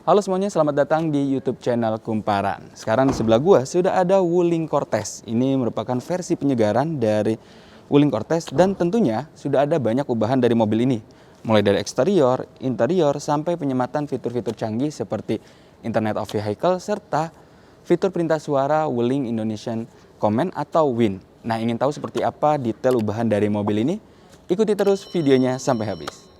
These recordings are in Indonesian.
Halo semuanya, selamat datang di YouTube channel Kumparan. Sekarang di sebelah gua sudah ada Wuling Cortez. Ini merupakan versi penyegaran dari Wuling Cortez dan tentunya sudah ada banyak ubahan dari mobil ini. Mulai dari eksterior, interior, sampai penyematan fitur-fitur canggih seperti Internet of Vehicle serta fitur perintah suara Wuling Indonesian Command atau WIN. Nah, ingin tahu seperti apa detail ubahan dari mobil ini? Ikuti terus videonya sampai habis.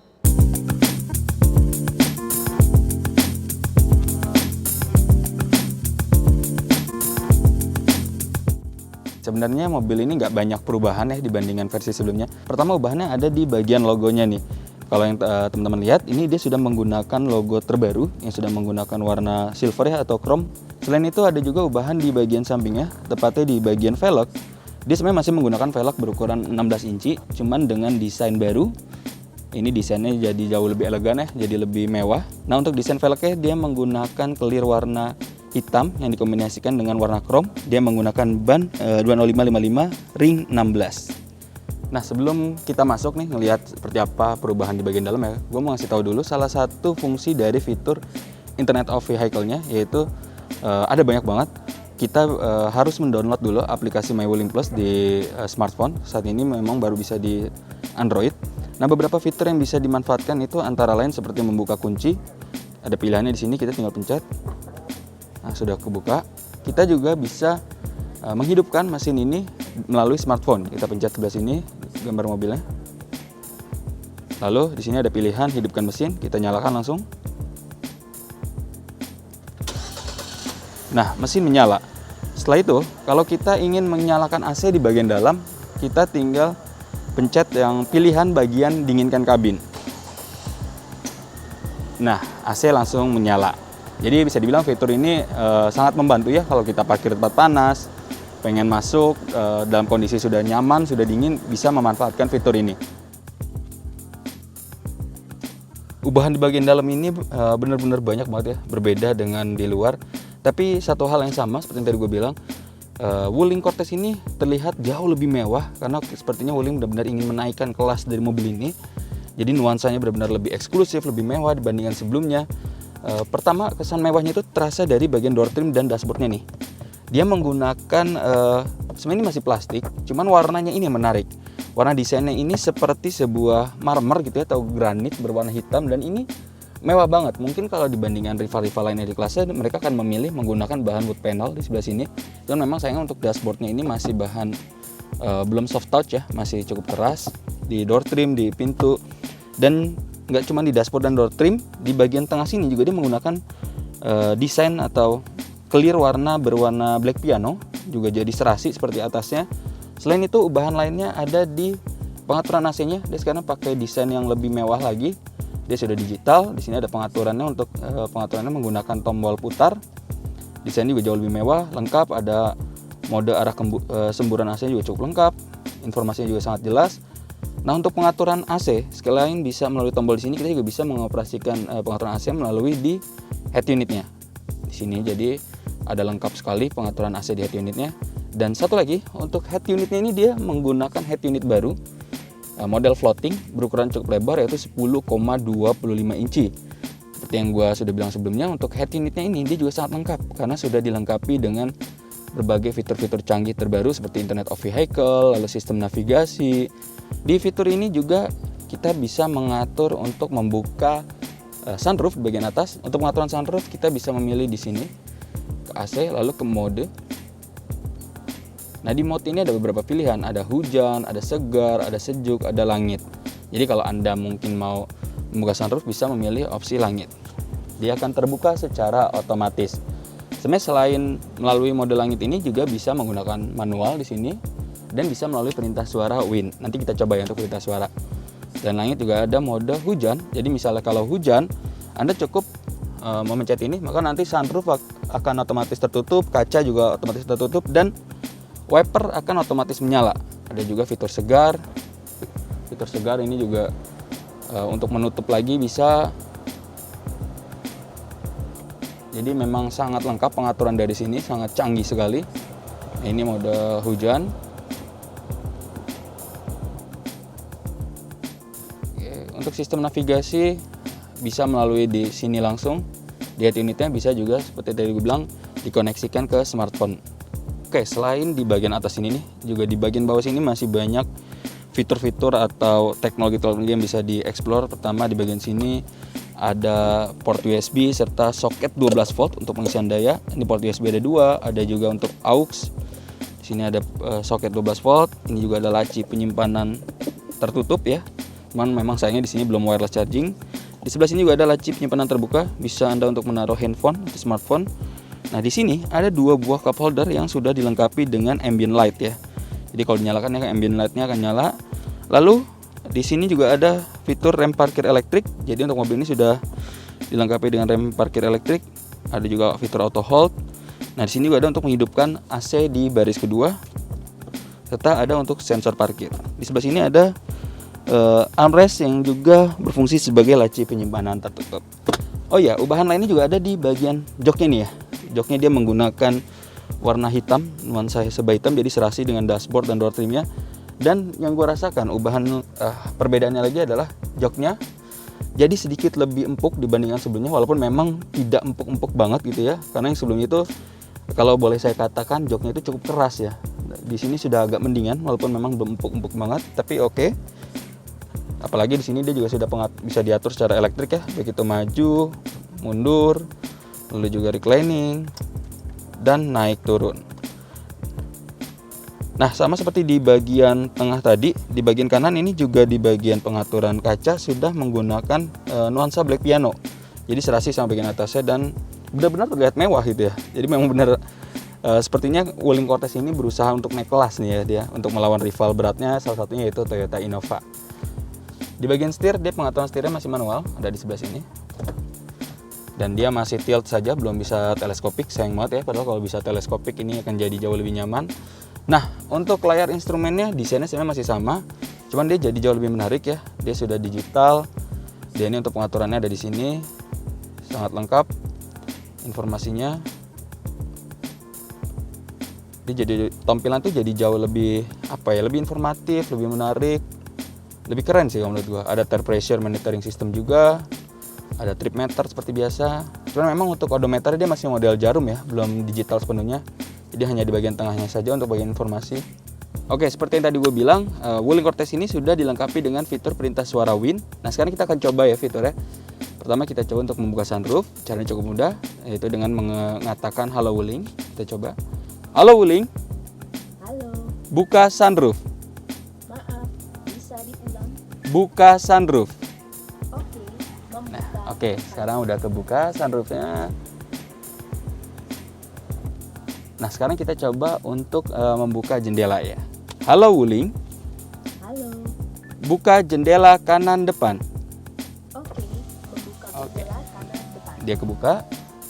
Sebenarnya mobil ini nggak banyak perubahan ya dibandingkan versi sebelumnya. Pertama ubahannya ada di bagian logonya nih. Kalau yang teman-teman lihat, ini dia sudah menggunakan logo terbaru yang sudah menggunakan warna silver ya atau chrome. Selain itu ada juga ubahan di bagian sampingnya, tepatnya di bagian velg. Dia sebenarnya masih menggunakan velg berukuran 16 inci, cuman dengan desain baru. Ini desainnya jadi jauh lebih elegan ya, jadi lebih mewah. Nah untuk desain velgnya dia menggunakan clear warna hitam yang dikombinasikan dengan warna chrome. Dia menggunakan ban 20555 ring 16. Nah sebelum kita masuk nih ngelihat seperti apa perubahan di bagian dalam ya, gue mau ngasih tahu dulu salah satu fungsi dari fitur Internet of Vehicle-nya, yaitu ada banyak banget. Kita harus mendownload dulu aplikasi My Wuling Plus di smartphone. Saat ini memang baru bisa di Android. Nah beberapa fitur yang bisa dimanfaatkan itu antara lain seperti membuka kunci. Ada pilihannya di sini, kita tinggal pencet. Nah, sudah kebuka. Kita juga bisa menghidupkan mesin ini melalui smartphone. Kita pencet sebelah sini gambar mobilnya. Lalu di sini ada pilihan hidupkan mesin, kita nyalakan langsung. Nah, mesin menyala. Setelah itu, kalau kita ingin menyalakan AC di bagian dalam, kita tinggal pencet yang pilihan bagian dinginkan kabin. Nah, AC langsung menyala. Jadi bisa dibilang fitur ini sangat membantu ya kalau kita parkir tempat panas, pengen masuk dalam kondisi sudah nyaman, sudah dingin, bisa memanfaatkan fitur ini. Ubahan di bagian dalam ini benar-benar banyak banget ya, berbeda dengan di luar. Tapi satu hal yang sama seperti yang tadi gue bilang, Wuling Cortez ini terlihat jauh lebih mewah karena sepertinya Wuling benar-benar ingin menaikkan kelas dari mobil ini. Jadi nuansanya benar-benar lebih eksklusif, lebih mewah dibandingkan sebelumnya. Pertama kesan mewahnya itu terasa dari bagian door trim dan dashboardnya nih. Dia menggunakan sebenarnya ini masih plastik, cuman warnanya ini yang menarik. Warna desainnya ini seperti sebuah marmer gitu ya atau granit berwarna hitam, dan ini mewah banget. Mungkin kalau dibandingkan rival-rival lainnya di kelasnya, mereka akan memilih menggunakan bahan wood panel di sebelah sini. Dan memang sayang untuk dashboardnya ini masih bahan belum soft touch ya, masih cukup keras di door trim, di pintu. Dan nggak cuma di dashboard dan door trim, di bagian tengah sini juga dia menggunakan desain atau clear warna berwarna black piano, juga jadi serasi seperti atasnya. Selain itu ubahan lainnya ada di pengaturan AC-nya. Dia sekarang pakai desain yang lebih mewah lagi. Dia sudah digital. Di sini ada pengaturannya, untuk pengaturannya menggunakan tombol putar. Desain juga jauh lebih mewah, lengkap. Ada mode arah semburan AC juga cukup lengkap. Informasinya juga sangat jelas. Nah untuk pengaturan AC, selain bisa melalui tombol di sini, kita juga bisa mengoperasikan pengaturan AC melalui di head unitnya. Di sini jadi ada lengkap sekali pengaturan AC di head unitnya. Dan satu lagi, untuk head unitnya ini dia menggunakan head unit baru, model floating berukuran cukup lebar, yaitu 10,25 inci. Seperti yang gue sudah bilang sebelumnya, untuk head unitnya ini dia juga sangat lengkap karena sudah dilengkapi dengan berbagai fitur-fitur canggih terbaru seperti Internet of Vehicle, lalu sistem navigasi. Di fitur ini juga kita bisa mengatur untuk membuka sunroof di bagian atas. Untuk pengaturan sunroof kita bisa memilih di sini ke AC, lalu ke mode. Nah di mode ini ada beberapa pilihan, ada hujan, ada segar, ada sejuk, ada langit. Jadi kalau Anda mungkin mau membuka sunroof bisa memilih opsi langit. Dia akan terbuka secara otomatis. Sebenarnya selain melalui mode langit ini juga bisa menggunakan manual di sini dan bisa melalui perintah suara WIN. Nanti kita coba ya untuk perintah suara. Dan langit juga ada mode hujan. Jadi misalnya kalau hujan, Anda cukup memencet ini, maka nanti sunroof akan otomatis tertutup, kaca juga otomatis tertutup, dan wiper akan otomatis menyala. Ada juga fitur segar. Fitur segar ini juga untuk menutup lagi bisa. Jadi memang sangat lengkap pengaturan dari sini, sangat canggih sekali. Ini mode hujan. Oke, untuk sistem navigasi bisa melalui di sini langsung. di head unitnya bisa juga seperti tadi gue bilang dikoneksikan ke smartphone. Oke, selain di bagian atas ini nih, juga di bagian bawah sini masih banyak fitur-fitur atau teknologi-teknologi yang bisa dieksplor. Pertama di bagian sini ada port USB serta soket 12 volt untuk pengisian daya. Ini port USB ada 2, ada juga untuk aux. Di sini ada soket 12 volt. Ini juga ada laci penyimpanan tertutup ya. Cuman memang sayangnya di sini belum wireless charging. Di sebelah sini juga ada laci penyimpanan terbuka, bisa Anda untuk menaruh handphone atau smartphone. Nah, di sini ada 2 buah cup holder yang sudah dilengkapi dengan ambient light ya. Jadi kalau dinyalakan ya ambient light-nya akan nyala. Lalu di sini juga ada fitur rem parkir elektrik. Jadi untuk mobil ini sudah dilengkapi dengan rem parkir elektrik. Ada juga fitur auto hold. Nah, di sini juga ada untuk menghidupkan AC di baris kedua, serta ada untuk sensor parkir. Di sebelah sini ada armrest yang juga berfungsi sebagai laci penyimpanan tertutup. Oh ya, ubahan lainnya juga ada di bagian joknya nih ya. Joknya dia menggunakan warna hitam, nuansa serba hitam, jadi serasi dengan dashboard dan door trimnya. Dan yang gue rasakan ubahan perbedaannya lagi adalah joknya jadi sedikit lebih empuk dibandingkan sebelumnya, walaupun memang tidak empuk-empuk banget gitu ya. Karena yang sebelumnya itu, kalau boleh saya katakan, joknya itu cukup keras ya. Di sini sudah agak mendingan, walaupun memang belum empuk-empuk banget, tapi oke. Apalagi di sini dia juga sudah bisa diatur secara elektrik ya, baik itu maju, mundur, lalu juga reclining dan naik turun. Nah, sama seperti di bagian tengah tadi, di bagian kanan ini juga di bagian pengaturan kaca sudah menggunakan nuansa black piano. Jadi serasi sama bagian atasnya dan benar-benar terlihat mewah gitu ya. Jadi memang benar sepertinya Wuling Cortez ini berusaha untuk naik kelas nih ya dia, untuk melawan rival beratnya, salah satunya yaitu Toyota Innova. Di bagian setir, dia pengaturan setirnya masih manual, ada di sebelah sini. Dan dia masih tilt saja, belum bisa teleskopik, sayang banget ya, padahal kalau bisa teleskopik ini akan jadi jauh lebih nyaman. Nah, untuk layar instrumennya desainnya sebenarnya masih sama, cuman dia jadi jauh lebih menarik ya. Dia sudah digital. Dia ini untuk pengaturannya ada di sini. Sangat lengkap informasinya. Dia jadi tampilan tuh jadi jauh lebih lebih informatif, lebih menarik, lebih keren sih kalau menurut gua. Ada tire pressure monitoring system juga, ada trip meter seperti biasa. Cuman memang untuk odometer dia masih model jarum ya, belum digital sepenuhnya. Jadi hanya di bagian tengahnya saja untuk bagian informasi. Oke, seperti yang tadi gue bilang, Wuling Cortez ini sudah dilengkapi dengan fitur perintah suara Win. Nah, sekarang kita akan coba ya fiturnya. Pertama kita coba untuk membuka sunroof. Caranya cukup mudah, yaitu dengan mengatakan halo Wuling. Kita coba. Halo Wuling. Halo. Buka sunroof. Maaf, bisa diulang? Buka sunroof. Oke, membuka. Nah, oke, sekarang udah kebuka sunroofnya. Nah, sekarang kita coba untuk membuka jendela ya. Halo Wuling. Halo. Buka jendela kanan depan. Oke, membuka jendela kanan depan. Dia kebuka.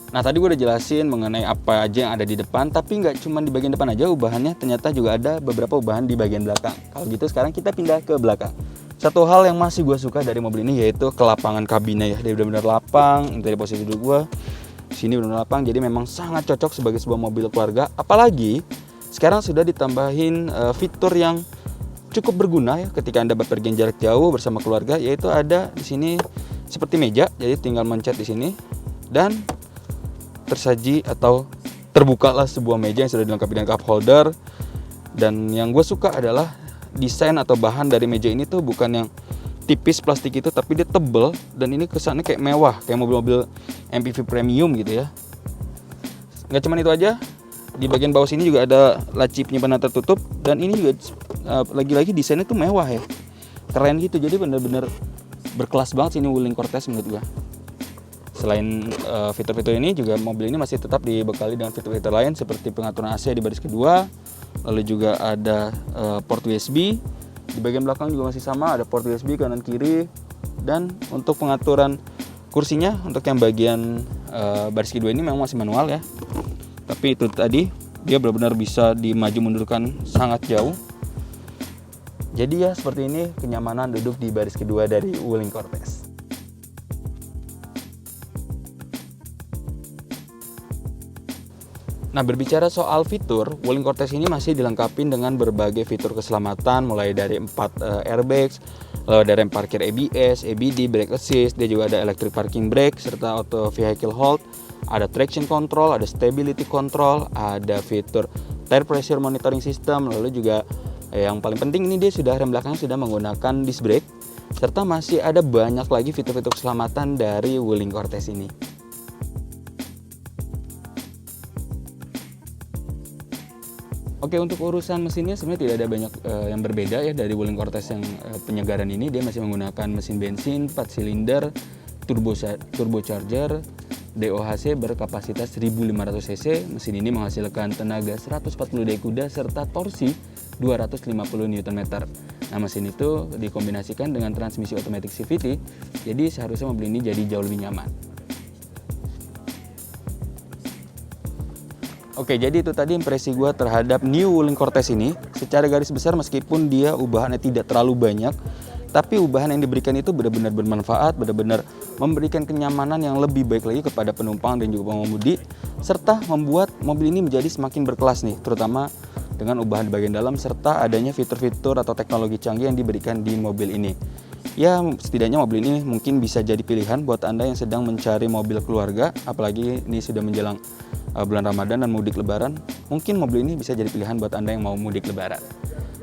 Nah, tadi gue udah jelasin mengenai apa aja yang ada di depan, tapi nggak cuma di bagian depan aja ubahannya, ternyata juga ada beberapa ubahan di bagian belakang. Kalau gitu sekarang kita pindah ke belakang. Satu hal yang masih gue suka dari mobil ini yaitu kelapangan kabinnya ya. Dia benar-benar lapang. Dari posisi duduk gue, sini benar-benar lapang. Jadi memang sangat cocok sebagai sebuah mobil keluarga. Apalagi sekarang sudah ditambahin fitur yang cukup berguna ya ketika Anda bepergian jarak jauh bersama keluarga, yaitu ada di sini seperti meja. Jadi tinggal mencet di sini dan tersaji atau terbukalah sebuah meja yang sudah dilengkapi dengan cup holder. Dan yang gue suka adalah desain atau bahan dari meja ini tuh bukan yang tipis plastik itu, tapi dia tebel dan ini kesannya kayak mewah, kayak mobil-mobil MPV premium gitu ya. Nggak cuma itu aja, di bagian bawah sini juga ada laci penyimpanan tertutup dan ini juga lagi-lagi desainnya tuh mewah ya, keren gitu. Jadi bener-bener berkelas banget sih ini Wuling Cortez menurut gua. Selain fitur-fitur ini juga mobil ini masih tetap dibekali dengan fitur-fitur lain seperti pengaturan AC di baris kedua, lalu juga ada port USB. Di bagian belakang juga masih sama, ada port USB kanan kiri. Dan untuk pengaturan kursinya, untuk yang bagian baris kedua ini memang masih manual ya. Tapi itu tadi, dia benar-benar bisa dimaju mundurkan sangat jauh. Jadi ya seperti ini kenyamanan duduk di baris kedua dari Wuling Cortez. Nah, berbicara soal fitur, Wuling Cortez ini masih dilengkapi dengan berbagai fitur keselamatan, mulai dari 4 airbags, Lalu ada rem parkir ABS, ABD, brake assist, dia juga ada electric parking brake serta auto vehicle hold, ada traction control, ada stability control, ada fitur tire pressure monitoring system, lalu juga yang paling penting ini dia sudah rem belakangnya sudah menggunakan disc brake, serta masih ada banyak lagi fitur-fitur keselamatan dari Wuling Cortez ini. Oke, untuk urusan mesinnya sebenarnya tidak ada banyak yang berbeda ya dari Wuling Cortez yang penyegaran ini. Dia masih menggunakan mesin bensin 4 silinder, turbocharger, DOHC berkapasitas 1500 cc. Mesin ini menghasilkan tenaga 140 daya kuda serta torsi 250 Nm. Nah, mesin itu dikombinasikan dengan transmisi automatic CVT, jadi seharusnya mobil ini jadi jauh lebih nyaman. Oke, jadi itu tadi impresi gue terhadap New Wuling Cortez ini. Secara garis besar meskipun dia ubahannya tidak terlalu banyak, tapi ubahan yang diberikan itu benar-benar bermanfaat, benar-benar memberikan kenyamanan yang lebih baik lagi kepada penumpang dan juga pengemudi, serta membuat mobil ini menjadi semakin berkelas nih, terutama dengan ubahan di bagian dalam serta adanya fitur-fitur atau teknologi canggih yang diberikan di mobil ini. Ya, setidaknya mobil ini mungkin bisa jadi pilihan buat Anda yang sedang mencari mobil keluarga, apalagi ini sudah menjelang bulan Ramadan dan mudik lebaran. Mungkin mobil ini bisa jadi pilihan buat Anda yang mau mudik lebaran.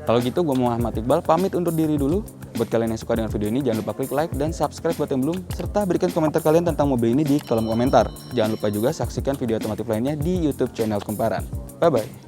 Kalau gitu, gue Muhammad Iqbal pamit undur diri dulu. Buat kalian yang suka dengan video ini, jangan lupa klik like dan subscribe buat yang belum, serta berikan komentar kalian tentang mobil ini di kolom komentar. Jangan lupa juga saksikan video otomotif lainnya di YouTube channel Kumparan. Bye-bye.